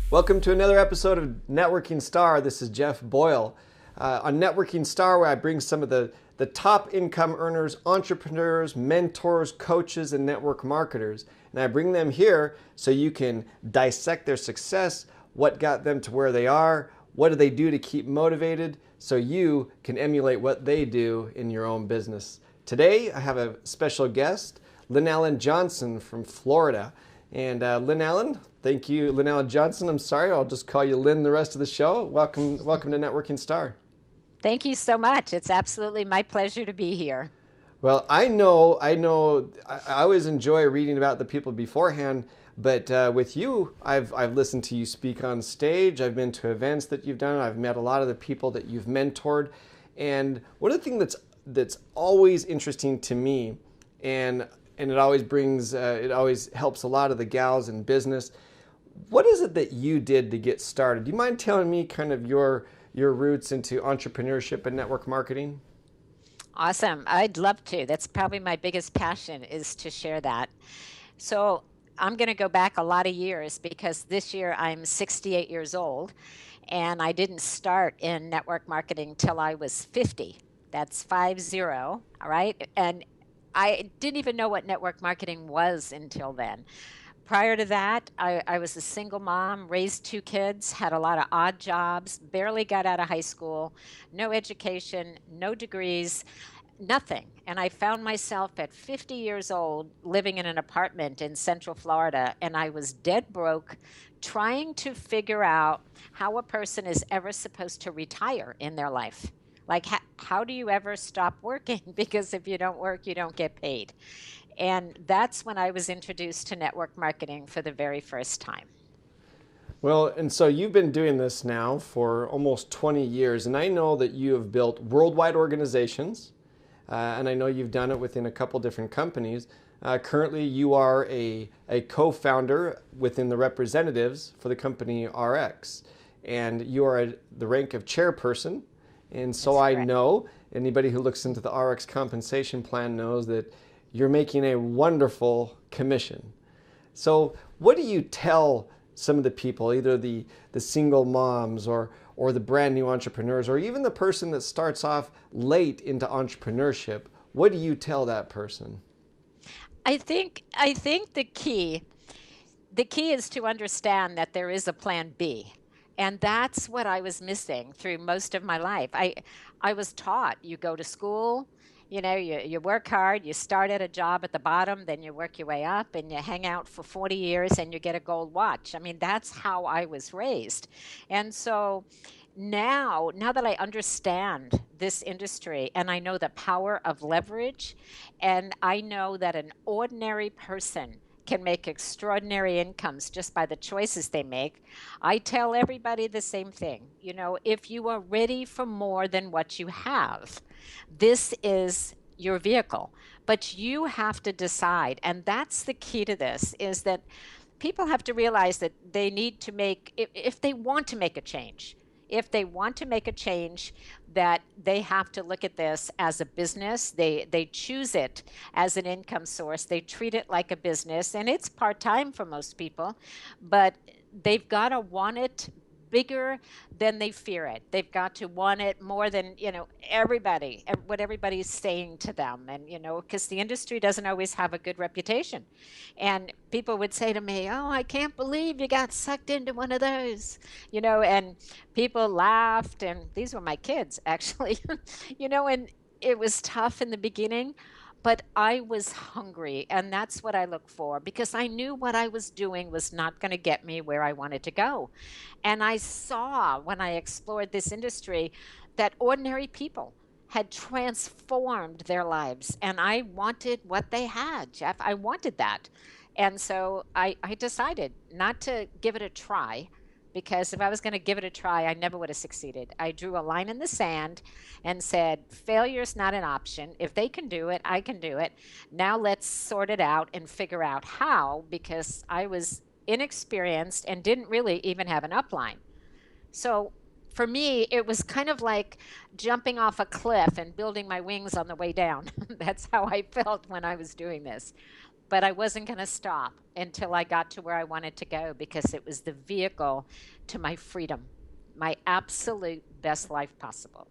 Welcome to another episode of Networking Star. This is Jeff Boyle. On Networking Star, where I bring some of the top income earners, entrepreneurs, mentors, coaches, and network marketers. And I bring them here so you can dissect their success, what got them to where they are, what do they do to keep motivated, so you can emulate what they do in your own business. Today, I have a special guest, Lynn Johnson from Florida. And Lynn, thank you, Lynn Johnson. I'm sorry, I'll just call you Lynn the rest of the show. Welcome to Networking Star. Thank you so much. It's absolutely my pleasure to be here. Well, I know. I always enjoy reading about the people beforehand, but with you, I've listened to you speak on stage. I've been to events that you've done. I've met a lot of the people that you've mentored, and one of the things that's always interesting to me, and it always helps a lot of the gals in business. What is it that you did to get started? Do you mind telling me kind of your roots into entrepreneurship and network marketing? Awesome. I'd love to. That's probably my biggest passion, is to share that. So I'm going to go back a lot of years, because this year I'm 68 years old, and I didn't start in network marketing till I was 50. That's 50, all right? And I didn't even know what network marketing was until then. Prior to that, I was a single mom, raised 2 kids, had a lot of odd jobs, barely got out of high school, no education, no degrees, nothing. And I found myself at 50 years old living in an apartment in Central Florida, and I was dead broke, trying to figure out how a person is ever supposed to retire in their life. Like, how do you ever stop working? Because if you don't work, you don't get paid. And that's when I was introduced to network marketing for the very first time. Well, and so you've been doing this now for almost 20 years, and I know that you have built worldwide organizations, and I know you've done it within a couple different companies. Currently, you are a co-founder within the representatives for the company ARIIX, and you are the rank of chairperson. And so I know anybody who looks into the ARIIX compensation plan knows that you're making a wonderful commission. So what do you tell some of the people, either the single moms or the brand new entrepreneurs, or even the person that starts off late into entrepreneurship? What do you tell that person? I think the key is to understand that there is a plan B. And that's what I was missing through most of my life. I was taught, you go to school, you work hard, you start at a job at the bottom, then you work your way up, and you hang out for 40 years and you get a gold watch. I mean, that's how I was raised. And so now that I understand this industry, and I know the power of leverage, and I know that an ordinary person can make extraordinary incomes just by the choices they make, I tell everybody the same thing. If you are ready for more than what you have, this is your vehicle. But you have to decide, and that's the key to this, is that people have to realize that they need to make, if they want to make a change, that they have to look at this as a business. They choose it as an income source. They treat it like a business, and it's part-time for most people, but they've got to want it bigger than they fear it. They've got to want it more than, what everybody's saying to them. And, because the industry doesn't always have a good reputation. And people would say to me, "Oh, I can't believe you got sucked into one of those," and people laughed. And these were my kids, actually, and it was tough in the beginning. But I was hungry, and that's what I look for, because I knew what I was doing was not going to get me where I wanted to go. And I saw, when I explored this industry, that ordinary people had transformed their lives, and I wanted what they had, Jeff. I wanted that. And so I decided not to give it a try, because if I was going to give it a try, I never would have succeeded. I drew a line in the sand and said, failure's not an option. If they can do it, I can do it. Now let's sort it out and figure out how, because I was inexperienced and didn't really even have an upline. So for me, it was kind of like jumping off a cliff and building my wings on the way down. That's how I felt when I was doing this. But I wasn't going to stop until I got to where I wanted to go because it was the vehicle to my freedom, my absolute best life possible.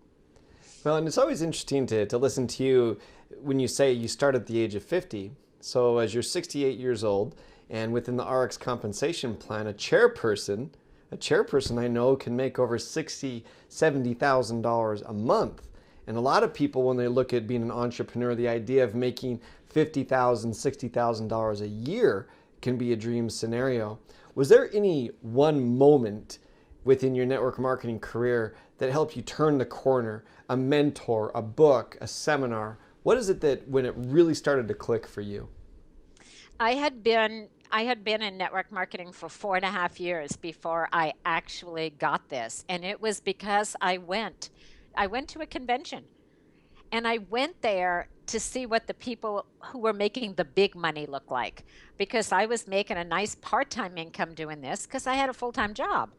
Well, and it's always interesting to listen to you when you say you start at the age of 50. So as you're 68 years old, and within the ARIIX compensation plan, a chairperson I know can make over $60,000, $70,000 a month. And a lot of people, when they look at being an entrepreneur, the idea of making $50,000, $60,000 a year can be a dream scenario. Was there any one moment within your network marketing career that helped you turn the corner? A mentor, a book, a seminar? What is it that when it really started to click for you? I had been in network marketing for 4.5 years before I actually got this. And it was because I went to a convention and I went there to see what the people who were making the big money look like because I was making a nice part-time income doing this because I had a full-time job.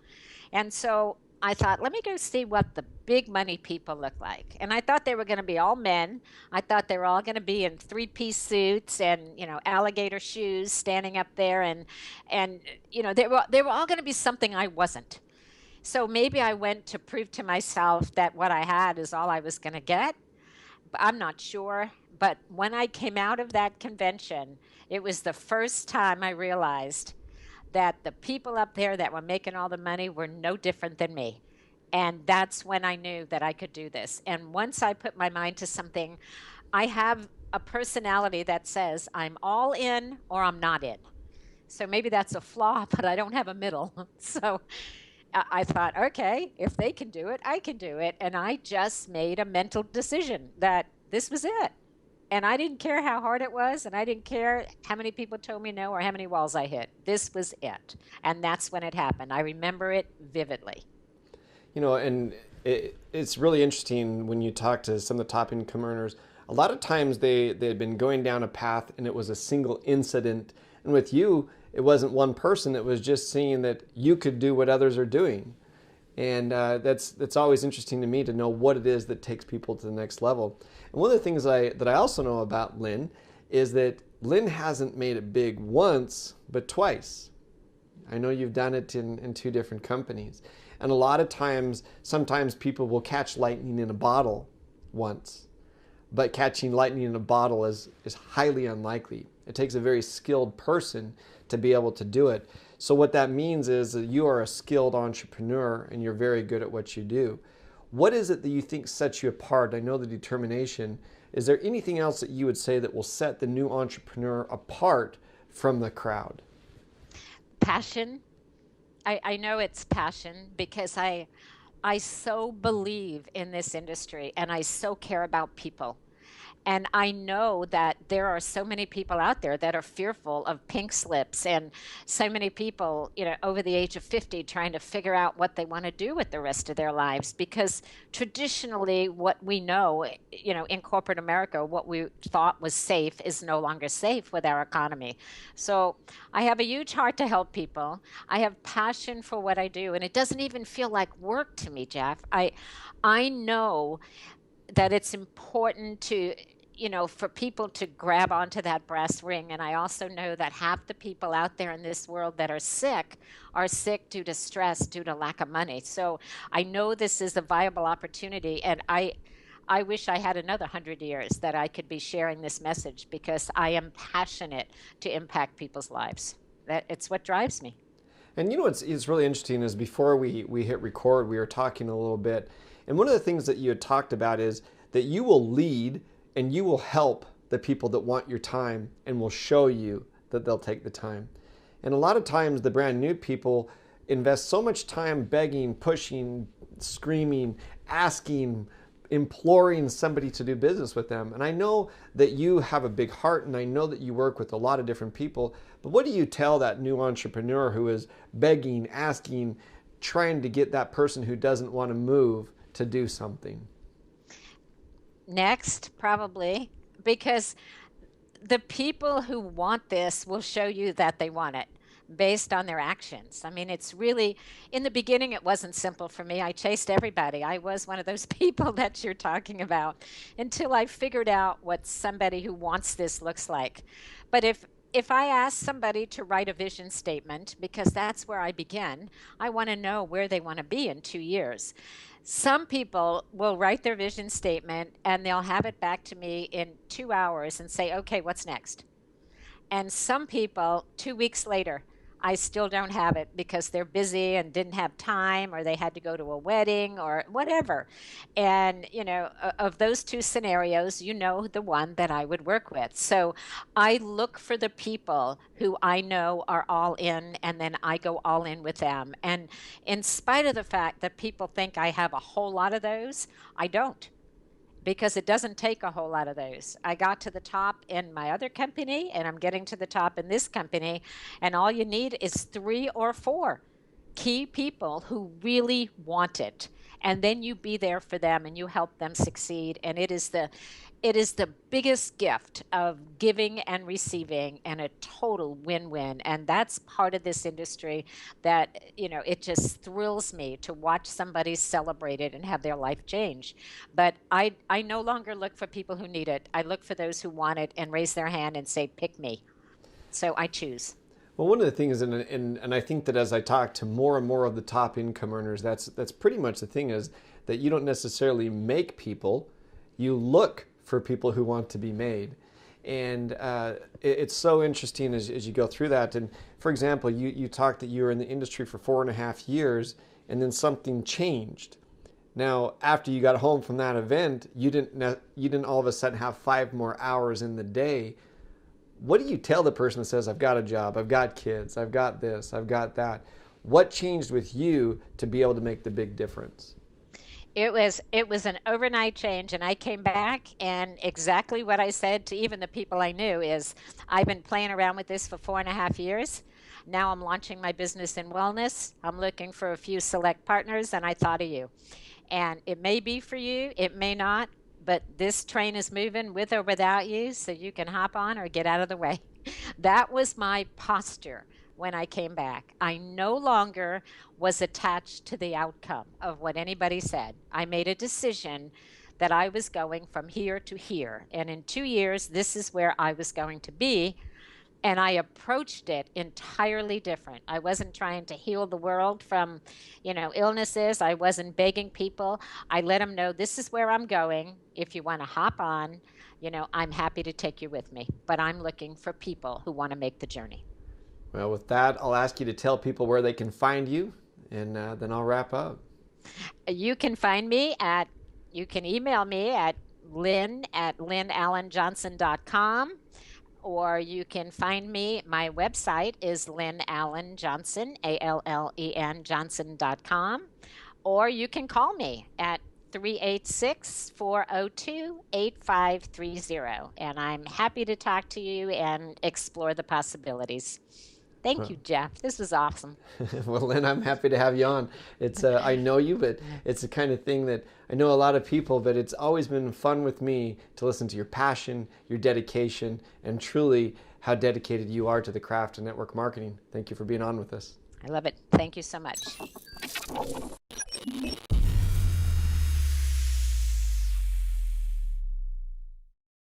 And so I thought, let me go see what the big money people look like. And I thought they were going to be all men. I thought they were all going to be in three-piece suits and, alligator shoes standing up there and they were all going to be something I wasn't. So maybe I went to prove to myself that what I had is all I was going to get. But I'm not sure. But when I came out of that convention, it was the first time I realized that the people up there that were making all the money were no different than me. And that's when I knew that I could do this. And once I put my mind to something, I have a personality that says I'm all in or I'm not in. So maybe that's a flaw, but I don't have a middle. So I thought, okay, if they can do it, I can do it. And I just made a mental decision that this was it. And I didn't care how hard it was, and I didn't care how many people told me no or how many walls I hit. This was it. And that's when it happened. I remember it vividly. And it's really interesting when you talk to some of the top income earners. A lot of times they had been going down a path and it was a single incident. And with you, it wasn't one person. It was just seeing that you could do what others are doing. And that's always interesting to me to know what it is that takes people to the next level. And one of the things that I also know about Lynn is that Lynn hasn't made it big once, but twice. I know you've done it in two different companies. And a lot of times, sometimes people will catch lightning in a bottle once, but catching lightning in a bottle is highly unlikely. It takes a very skilled person to be able to do it. So what that means is that you are a skilled entrepreneur and you're very good at what you do. What is it that you think sets you apart? I know the determination. Is there anything else that you would say that will set the new entrepreneur apart from the crowd? Passion. I know it's passion because I so believe in this industry and I so care about people. And I know that there are so many people out there that are fearful of pink slips and so many people, over the age of 50 trying to figure out what they want to do with the rest of their lives because traditionally what we know, in corporate America, what we thought was safe is no longer safe with our economy. So I have a huge heart to help people. I have passion for what I do and it doesn't even feel like work to me, Jeff. I know that it's important to for people to grab onto that brass ring. And I also know that half the people out there in this world that are sick due to stress, due to lack of money. So I know this is a viable opportunity. And I wish I had another 100 years that I could be sharing this message because I am passionate to impact people's lives. It's what drives me. And what's really interesting is before we hit record, we were talking a little bit. And one of the things that you had talked about is that you will lead and you will help the people that want your time and will show you that they'll take the time. And a lot of times the brand new people invest so much time begging, pushing, screaming, asking, imploring somebody to do business with them. And I know that you have a big heart and I know that you work with a lot of different people, but what do you tell that new entrepreneur who is begging, asking, trying to get that person who doesn't want to move to do something? Next, probably, because the people who want this will show you that they want it. based on their actions. I mean, it's really, in the beginning, it wasn't simple for me. I chased everybody. I was one of those people that you're talking about until I figured out what somebody who wants this looks like. But if I ask somebody to write a vision statement, because that's where I begin, I want to know where they want to be in 2 years. Some people will write their vision statement and they'll have it back to me in 2 hours and say, okay, what's next? And some people, 2 weeks later, I still don't have it because they're busy and didn't have time, or they had to go to a wedding or whatever. And, of those two scenarios, the one that I would work with. So I look for the people who I know are all in, and then I go all in with them. And in spite of the fact that people think I have a whole lot of those, I don't, because it doesn't take a whole lot of those. I got to the top in my other company, and I'm getting to the top in this company, and all you need is 3 or 4 key people who really want it. And then you be there for them and you help them succeed. And it is the biggest gift of giving and receiving, and a total win-win. And that's part of this industry that, it just thrills me to watch somebody celebrate it and have their life change. But I no longer look for people who need it. I look for those who want it and raise their hand and say, pick me. So I choose. Well, one of the things, and I think that as I talk to more and more of the top income earners, that's pretty much the thing, is that you don't necessarily make people, you look for people who want to be made. And it's so interesting as you go through that. And for example, you talked that you were in the industry for 4.5 years, and then something changed. Now, after you got home from that event, you didn't all of a sudden have 5 more hours in the day. What do you tell the person that says, I've got a job, I've got kids, I've got this, I've got that? What changed with you to be able to make the big difference? It was an overnight change, and I came back, and exactly what I said to even the people I knew is, I've been playing around with this for 4.5 years. Now I'm launching my business in wellness. I'm looking for a few select partners, and I thought of you. And it may be for you, it may not, but this train is moving with or without you, so you can hop on or get out of the way. That was my posture when I came back. I no longer was attached to the outcome of what anybody said. I made a decision that I was going from here to here. And in 2 years, this is where I was going to be. And I approached it entirely different. I wasn't trying to heal the world from, illnesses. I wasn't begging people. I let them know, this is where I'm going. If you want to hop on, I'm happy to take you with me. But I'm looking for people who want to make the journey. Well, with that, I'll ask you to tell people where they can find you, and then I'll wrap up. You can email me at lynn@lynnallenjohnson.com, or you can find me. My website is Lynn Allen Johnson, ALLEN Johnson.com, or you can call me at 386-402-8530, and I'm happy to talk to you and explore the possibilities. Thank you, Jeff. This was awesome. Well, Lynn, I'm happy to have you on. It's I know you, but it's the kind of thing that I know a lot of people, but it's always been fun with me to listen to your passion, your dedication, and truly how dedicated you are to the craft of network marketing. Thank you for being on with us. I love it. Thank you so much.